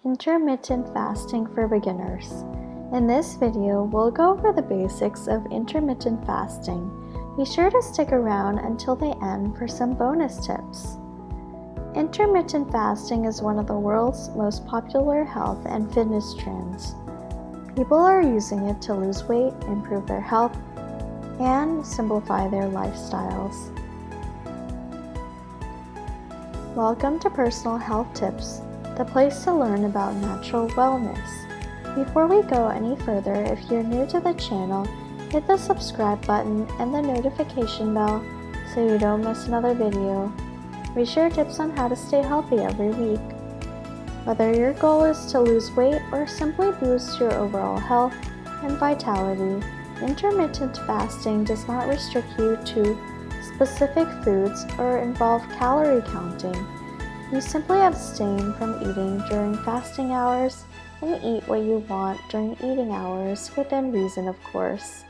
Intermittent fasting for beginners. In this video, we'll go over the basics of intermittent fasting. Be sure to stick around until the end for some bonus tips. Intermittent fasting is one of the world's most popular health and fitness trends. People are using it to lose weight, improve their health, and simplify their lifestyles. Welcome to Personal Health Tips, the place to learn about natural wellness. Before we go any further, if you're new to the channel, hit the subscribe button and the notification bell so you don't miss another video. We share tips on how to stay healthy every week. Whether your goal is to lose weight or simply boost your overall health and vitality, intermittent fasting does not restrict you to specific foods or involve calorie counting. You simply abstain from eating during fasting hours and eat what you want during eating hours, within reason of course.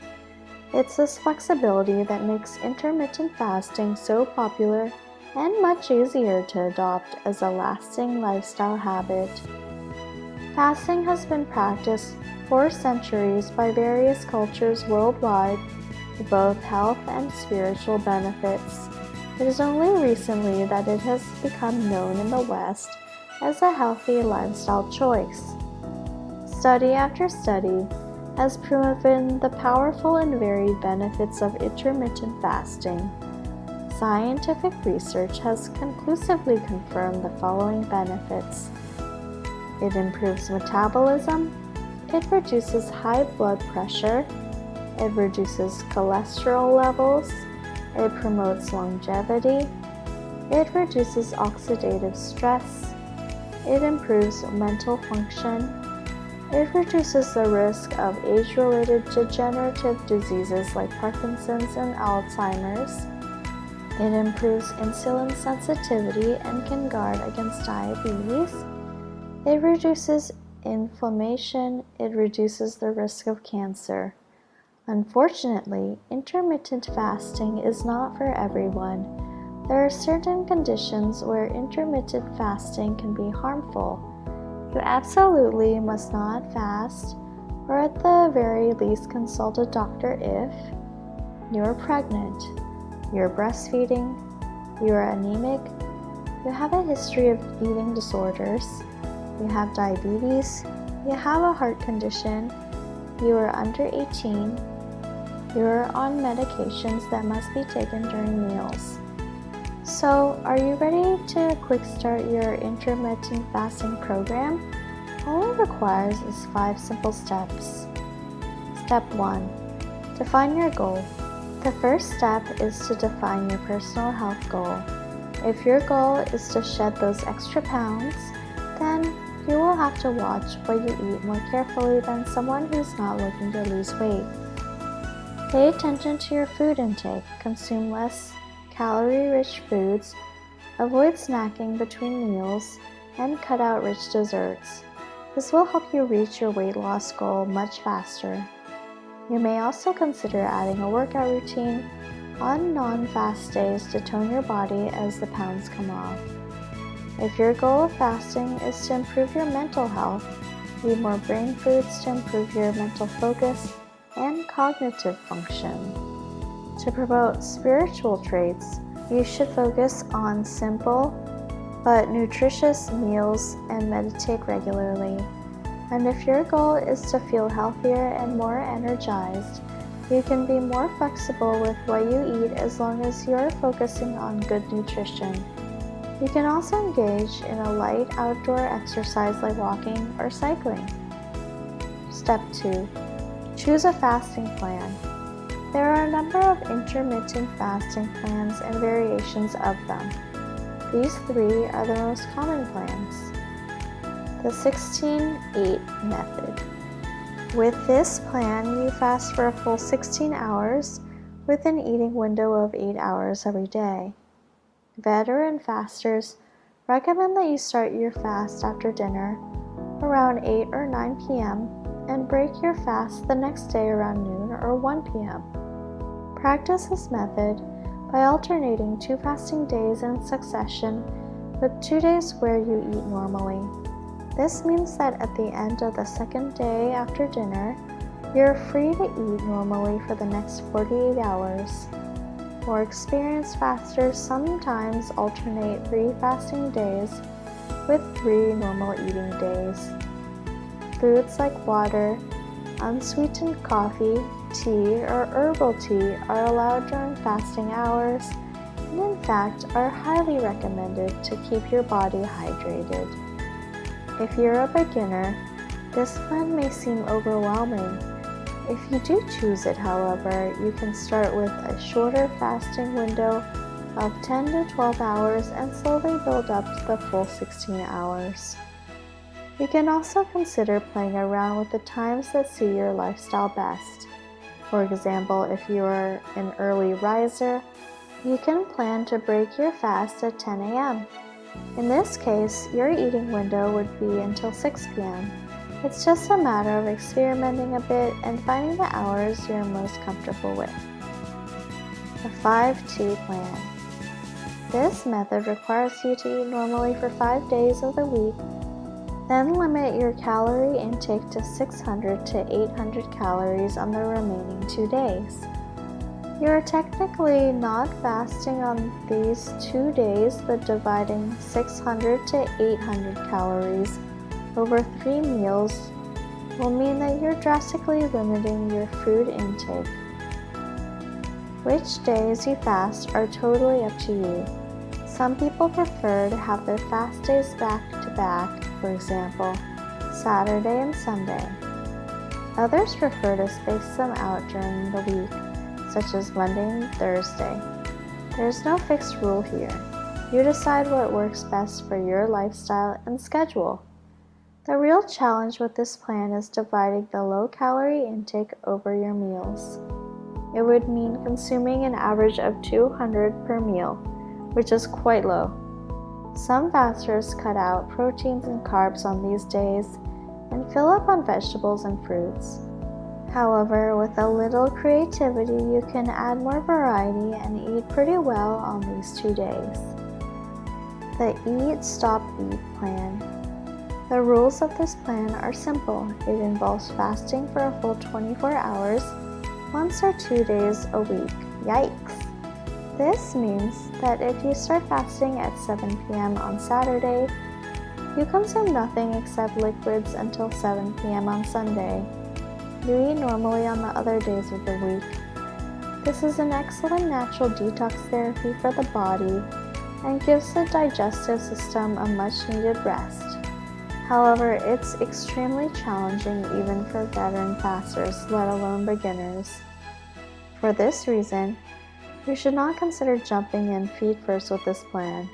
It's this flexibility that makes intermittent fasting so popular and much easier to adopt as a lasting lifestyle habit. Fasting has been practiced for centuries by various cultures worldwide for both health and spiritual benefits. It is only recently that it has become known in the West as a healthy lifestyle choice. Study after study has proven the powerful and varied benefits of intermittent fasting. Scientific research has conclusively confirmed the following benefits. It improves metabolism, it reduces high blood pressure, it reduces cholesterol levels, it promotes longevity, it reduces oxidative stress, it improves mental function, it reduces the risk of age-related degenerative diseases like Parkinson's and Alzheimer's, it improves insulin sensitivity and can guard against diabetes, it reduces inflammation, it reduces the risk of cancer. Unfortunately, intermittent fasting is not for everyone. There are certain conditions where intermittent fasting can be harmful. You absolutely must not fast, or at the very least consult a doctor if you're pregnant, you're breastfeeding, you're anemic, you have a history of eating disorders, you have diabetes, you have a heart condition, you are under 18, you're on medications that must be taken during meals. So, are you ready to quick start your intermittent fasting program? All it requires is 5 simple steps. Step 1. Define your goal. The first step is to define your personal health goal. If your goal is to shed those extra pounds, then you will have to watch what you eat more carefully than someone who's not looking to lose weight. Pay attention to your food intake, consume less calorie-rich foods, avoid snacking between meals, and cut out rich desserts. This will help you reach your weight loss goal much faster. You may also consider adding a workout routine on non-fast days to tone your body as the pounds come off. If your goal of fasting is to improve your mental health, eat more brain foods to improve your mental focus and cognitive function. To promote spiritual traits, you should focus on simple but nutritious meals and meditate regularly. And if your goal is to feel healthier and more energized, you can be more flexible with what you eat as long as you're focusing on good nutrition. You can also engage in a light outdoor exercise like walking or cycling. Step 2. Choose a fasting plan. There are a number of intermittent fasting plans and variations of them. These 3 are the most common plans. The 16-8 method. With this plan, you fast for a full 16 hours with an eating window of 8 hours every day. Veteran fasters recommend that you start your fast after dinner around 8 or 9 p.m. and break your fast the next day around noon or 1 p.m. Practice this method by alternating 2 fasting days in succession with 2 days where you eat normally. This means that at the end of the second day after dinner, you're free to eat normally for the next 48 hours. More experienced fasters sometimes alternate 3 fasting days with 3 normal eating days. Foods like water, unsweetened coffee, tea, or herbal tea are allowed during fasting hours and in fact are highly recommended to keep your body hydrated. If you're a beginner, this plan may seem overwhelming. If you do choose it, however, you can start with a shorter fasting window of 10 to 12 hours and slowly build up to the full 16 hours. You can also consider playing around with the times that suit your lifestyle best. For example, if you're an early riser, you can plan to break your fast at 10 a.m. In this case, your eating window would be until 6 p.m. It's just a matter of experimenting a bit and finding the hours you're most comfortable with. The 5-2 plan. This method requires you to eat normally for 5 days of the week, then limit your calorie intake to 600 to 800 calories on the remaining 2 days. You are technically not fasting on these 2 days, but dividing 600 to 800 calories over 3 meals will mean that you're drastically limiting your food intake. Which days you fast are totally up to you. Some people prefer to have their fast days back to back, for example, Saturday and Sunday. Others prefer to space them out during the week, such as Monday and Thursday. There's no fixed rule here. You decide what works best for your lifestyle and schedule. The real challenge with this plan is dividing the low-calorie intake over your meals. It would mean consuming an average of 200 per meal, which is quite low. Some fasters cut out proteins and carbs on these days and fill up on vegetables and fruits. However, with a little creativity, you can add more variety and eat pretty well on these 2 days. The Eat, Stop, Eat plan. The rules of this plan are simple. It involves fasting for a full 24 hours, once or 2 days a week. Yikes! This means that if you start fasting at 7 p.m. on Saturday, you consume nothing except liquids until 7 p.m. on Sunday. You eat normally on the other days of the week. This is an excellent natural detox therapy for the body and gives the digestive system a much-needed rest. However, it's extremely challenging even for veteran fasters, let alone beginners. For this reason, you should not consider jumping in feet first with this plan.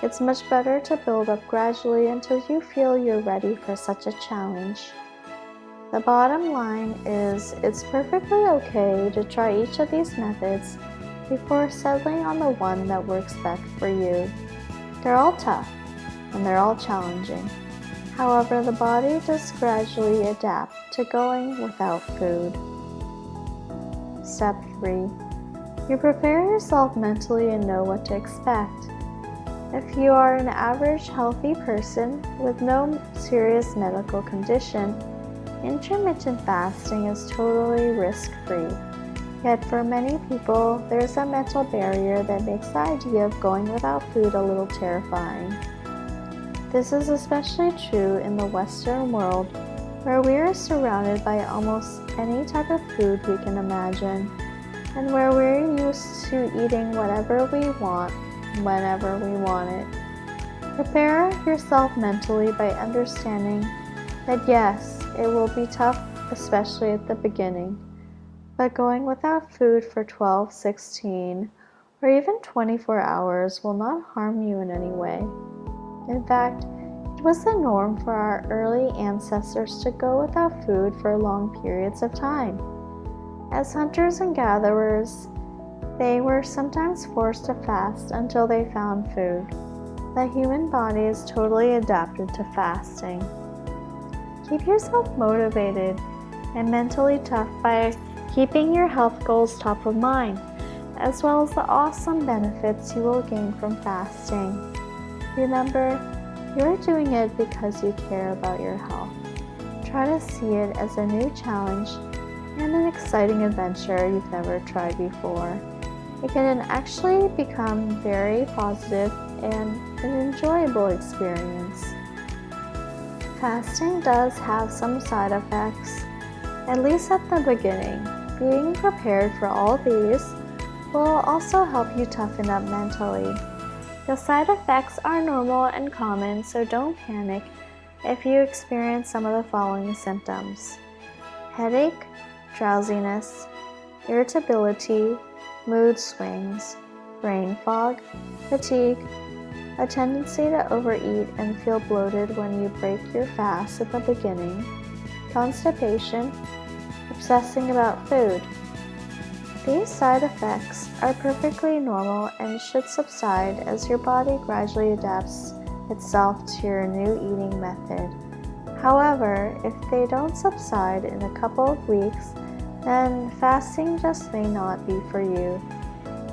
It's much better to build up gradually until you feel you're ready for such a challenge. The bottom line is it's perfectly okay to try each of these methods before settling on the one that works best for you. They're all tough and they're all challenging. However, the body does gradually adapt to going without food. Step 3. You prepare yourself mentally and know what to expect. If you are an average healthy person with no serious medical condition, intermittent fasting is totally risk-free. Yet for many people, there's a mental barrier that makes the idea of going without food a little terrifying. This is especially true in the Western world, where we are surrounded by almost any type of food we can imagine, and where we're used to eating whatever we want, whenever we want it. Prepare yourself mentally by understanding that yes, it will be tough, especially at the beginning, but going without food for 12, 16, or even 24 hours will not harm you in any way. In fact, it was the norm for our early ancestors to go without food for long periods of time. As hunters and gatherers, they were sometimes forced to fast until they found food. The human body is totally adapted to fasting. Keep yourself motivated and mentally tough by keeping your health goals top of mind, as well as the awesome benefits you will gain from fasting. Remember, You're doing it because you care about your health. Try to see it as a new challenge and an exciting adventure you've never tried before. It can actually become very positive and an enjoyable experience. Fasting does have some side effects, at least at the beginning. Being prepared for all these will also help you toughen up mentally. The side effects are normal and common, so don't panic if you experience some of the following symptoms: headache, drowsiness, irritability, mood swings, brain fog, fatigue, a tendency to overeat and feel bloated when you break your fast at the beginning, constipation, obsessing about food. These side effects are perfectly normal and should subside as your body gradually adapts itself to your new eating method. However, if they don't subside in a couple of weeks, then fasting just may not be for you.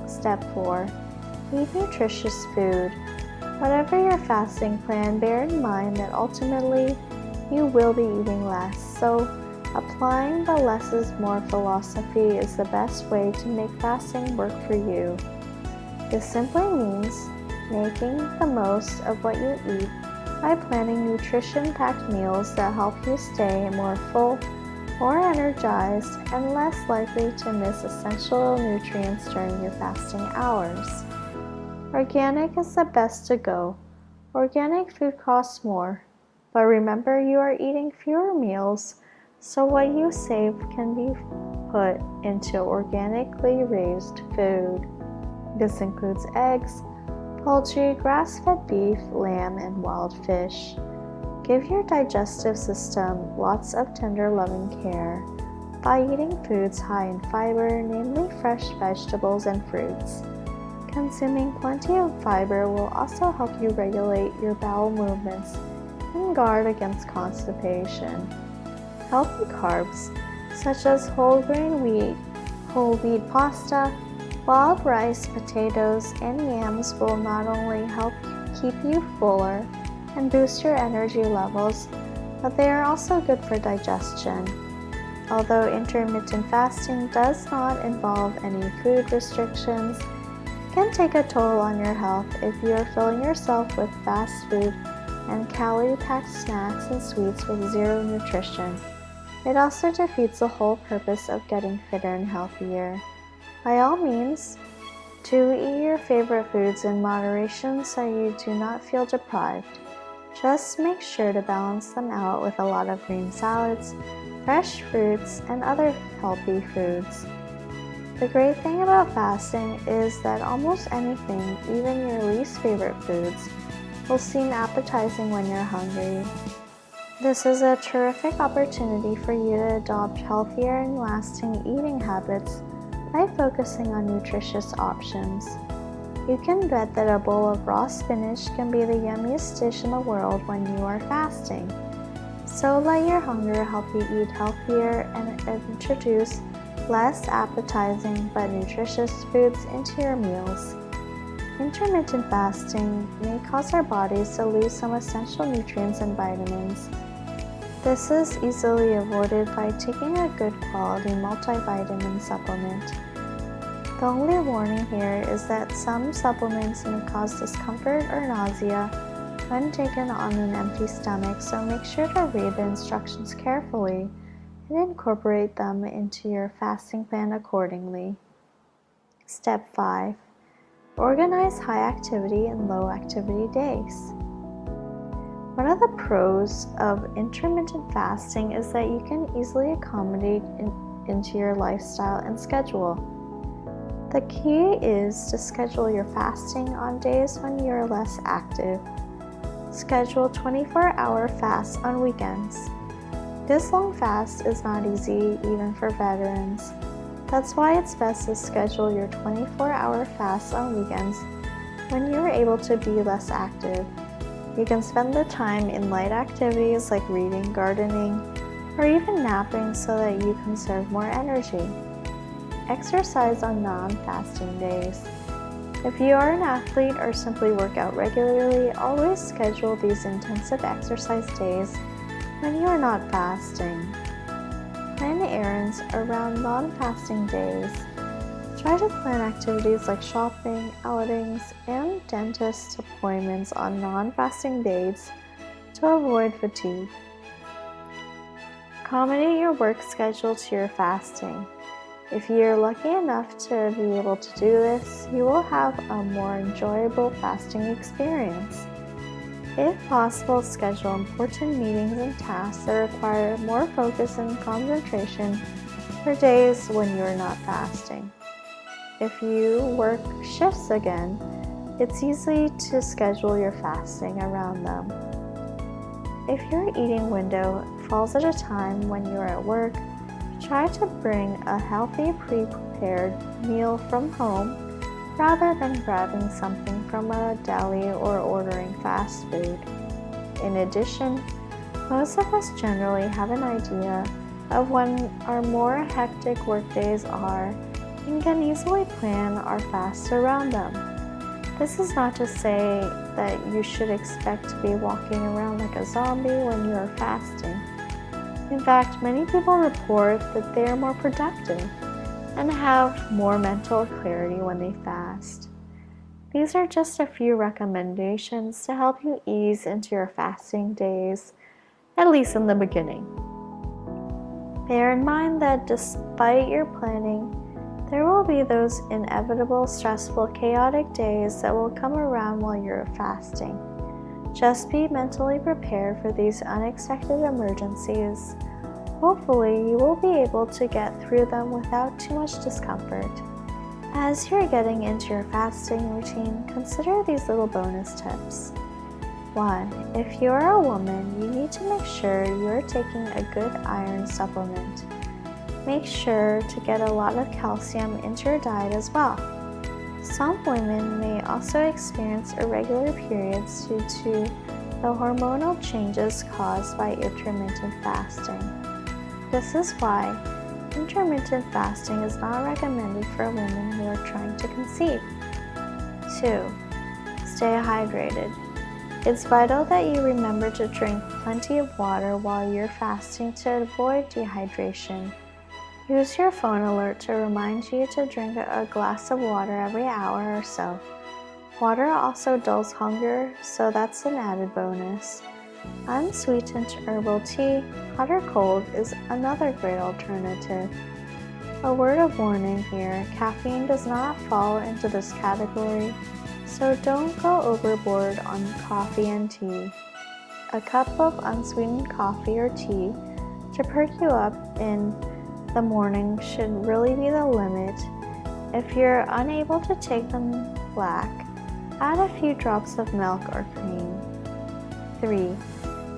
Step 4. Eat nutritious food. Whatever your fasting plan, bear in mind that ultimately you will be eating less, so applying the less is more philosophy is the best way to make fasting work for you. This simply means making the most of what you eat by planning nutrition-packed meals that help you stay more full, more energized, and less likely to miss essential nutrients during your fasting hours. Organic is the best to go. Organic food costs more, but remember you are eating fewer meals, so what you save can be put into organically raised food. This includes eggs, poultry, grass-fed beef, lamb, and wild fish. Give your digestive system lots of tender loving care by eating foods high in fiber, namely fresh vegetables and fruits. Consuming plenty of fiber will also help you regulate your bowel movements and guard against constipation. Healthy carbs, such as whole grain wheat, whole wheat pasta, wild rice, potatoes, and yams will not only help keep you fuller and boost your energy levels, but they are also good for digestion. Although intermittent fasting does not involve any food restrictions, it can take a toll on your health if you are filling yourself with fast food and calorie-packed snacks and sweets with zero nutrition. It also defeats the whole purpose of getting fitter and healthier. By all means, do eat your favorite foods in moderation so you do not feel deprived. Just make sure to balance them out with a lot of green salads, fresh fruits, and other healthy foods. The great thing about fasting is that almost anything, even your least favorite foods, will seem appetizing when you're hungry. This is a terrific opportunity for you to adopt healthier and lasting eating habits by focusing on nutritious options. You can bet that a bowl of raw spinach can be the yummiest dish in the world when you are fasting. So let your hunger help you eat healthier and introduce less appetizing but nutritious foods into your meals. Intermittent fasting may cause our bodies to lose some essential nutrients and vitamins. This is easily avoided by taking a good quality multivitamin supplement. The only warning here is that some supplements may cause discomfort or nausea when taken on an empty stomach, so make sure to read the instructions carefully and incorporate them into your fasting plan accordingly. Step 5. Organize high activity and low activity days. One of the pros of intermittent fasting is that you can easily accommodate into your lifestyle and schedule. The key is to schedule your fasting on days when you are less active. Schedule 24-hour fasts on weekends. This long fast is not easy even for veterans. That's why it's best to schedule your 24-hour fasts on weekends when you're able to be less active. You can spend the time in light activities like reading, gardening, or even napping so that you conserve more energy. Exercise on non-fasting days. If you are an athlete or simply work out regularly, always schedule these intensive exercise days when you are not fasting. Plan errands around non-fasting days. Try to plan activities like shopping, outings, and dentist appointments on non-fasting days to avoid fatigue. Accommodate your work schedule to your fasting. If you're lucky enough to be able to do this, you will have a more enjoyable fasting experience. If possible, schedule important meetings and tasks that require more focus and concentration for days when you're not fasting. If you work shifts again, it's easy to schedule your fasting around them. If your eating window falls at a time when you're at work, try to bring a healthy pre-prepared meal from home rather than grabbing something from a deli or ordering fast food. In addition, most of us generally have an idea of when our more hectic workdays are and can easily plan our fasts around them. This is not to say that you should expect to be walking around like a zombie when you are fasting. In fact, many people report that they are more productive and have more mental clarity when they fast. These are just a few recommendations to help you ease into your fasting days, at least in the beginning. Bear in mind that despite your planning, there will be those inevitable, stressful, chaotic days that will come around while you're fasting. Just be mentally prepared for these unexpected emergencies. Hopefully, you will be able to get through them without too much discomfort. As you're getting into your fasting routine, consider these little bonus tips. 1. If you're a woman, you need to make sure you're taking a good iron supplement. Make sure to get a lot of calcium into your diet as well. Some women may also experience irregular periods due to the hormonal changes caused by intermittent fasting. This is why intermittent fasting is not recommended for women who are trying to conceive. 2. Stay hydrated. It's vital that you remember to drink plenty of water while you're fasting to avoid dehydration. Use your phone alert to remind you to drink a glass of water every hour or so. Water also dulls hunger, so that's an added bonus. Unsweetened herbal tea, hot or cold, is another great alternative. A word of warning here, caffeine does not fall into this category, so don't go overboard on coffee and tea. A cup of unsweetened coffee or tea to perk you up in the morning should really be the limit. If you're unable to take them black, add a few drops of milk or cream. 3.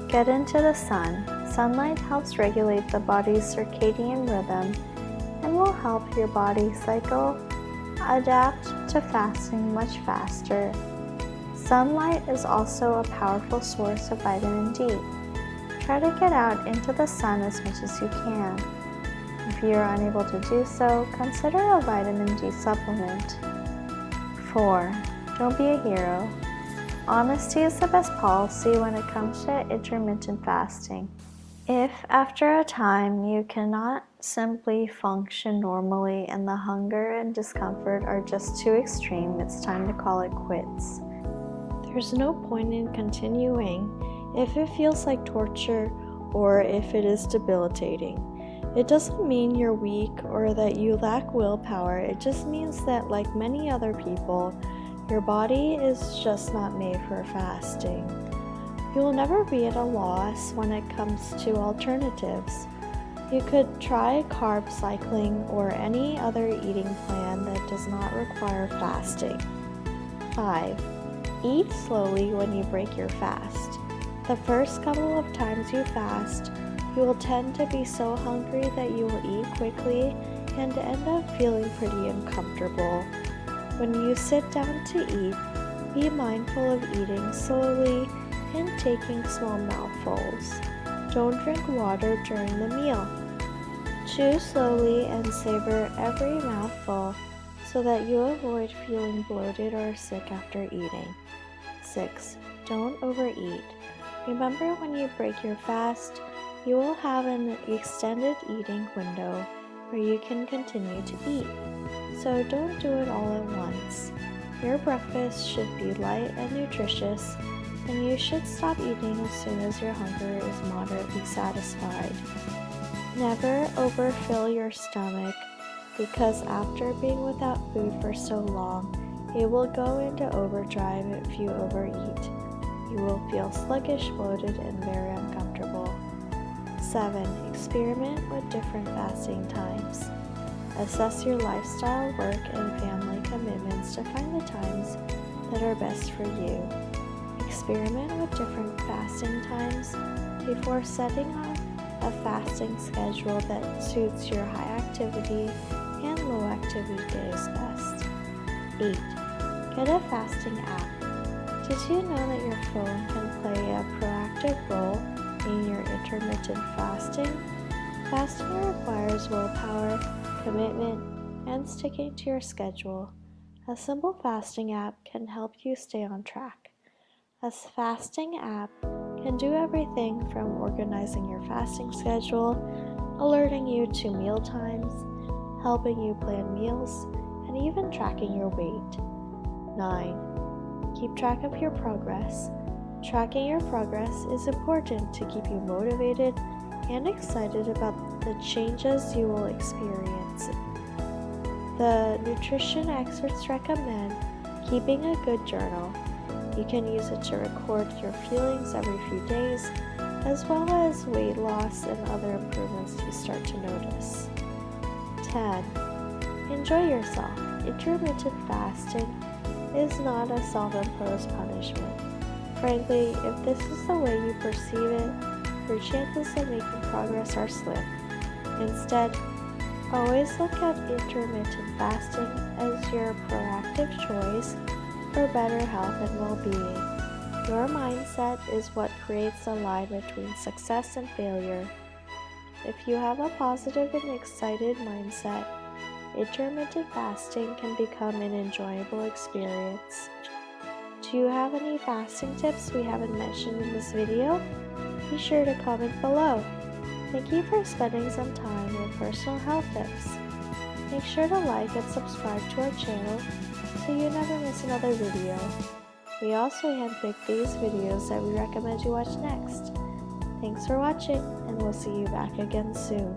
Get into the sun. Sunlight helps regulate the body's circadian rhythm and will help your body cycle adapt to fasting much faster. Sunlight is also a powerful source of vitamin D. Try to get out into the sun as much as you can. If you are unable to do so, consider a vitamin D supplement. 4. Don't be a hero. Honesty is the best policy when it comes to intermittent fasting. If after a time you cannot simply function normally and the hunger and discomfort are just too extreme, it's time to call it quits. There's no point in continuing if it feels like torture or if it is debilitating. It doesn't mean you're weak or that you lack willpower. It just means that, like many other people, your body is just not made for fasting. You will never be at a loss when it comes to alternatives. You could try carb cycling or any other eating plan that does not require fasting. 5. Eat slowly when you break your fast. The first couple of times you fast, you will tend to be so hungry that you will eat quickly and end up feeling pretty uncomfortable. When you sit down to eat, be mindful of eating slowly and taking small mouthfuls. Don't drink water during the meal. Chew slowly and savor every mouthful so so that you avoid feeling bloated or sick after eating. 6. Don't overeat. Remember, when you break your fast, you will have an extended eating window where you can continue to eat. So don't do it all at once. Your breakfast should be light and nutritious, and you should stop eating as soon as your hunger is moderately satisfied. Never overfill your stomach, because after being without food for so long, it will go into overdrive if you overeat. You will feel sluggish, bloated, and very uncomfortable. 7. Experiment with different fasting times. Assess your lifestyle, work, and family commitments to find the times that are best for you. Experiment with different fasting times before setting up a fasting schedule that suits your high activity and low activity days best. 8. Get a fasting app. Did you know that your phone can play a proactive role in your intermittent fasting? Fasting requires willpower, commitment, and sticking to your schedule. A simple fasting app can help you stay on track. A fasting app can do everything from organizing your fasting schedule, alerting you to meal times, helping you plan meals, and even tracking your weight. 9. Keep track of your progress. Tracking your progress is important to keep you motivated and excited about the changes you will experience. The nutrition experts recommend keeping a good journal. You can use it to record your feelings every few days, as well as weight loss and other improvements you start to notice. 10. Enjoy yourself. Intermittent fasting is not a self-imposed punishment. Frankly, if this is the way you perceive it, your chances of making progress are slim. Instead, always look at intermittent fasting as your proactive choice for better health and well-being. Your mindset is what creates the line between success and failure. If you have a positive and excited mindset, intermittent fasting can become an enjoyable experience. Do you have any fasting tips we haven't mentioned in this video? Be sure to comment below. Thank you for spending some time with personal health tips. Make sure to like and subscribe to our channel so you never miss another video. We also handpick these videos that we recommend you watch next. Thanks for watching, and we'll see you back again soon.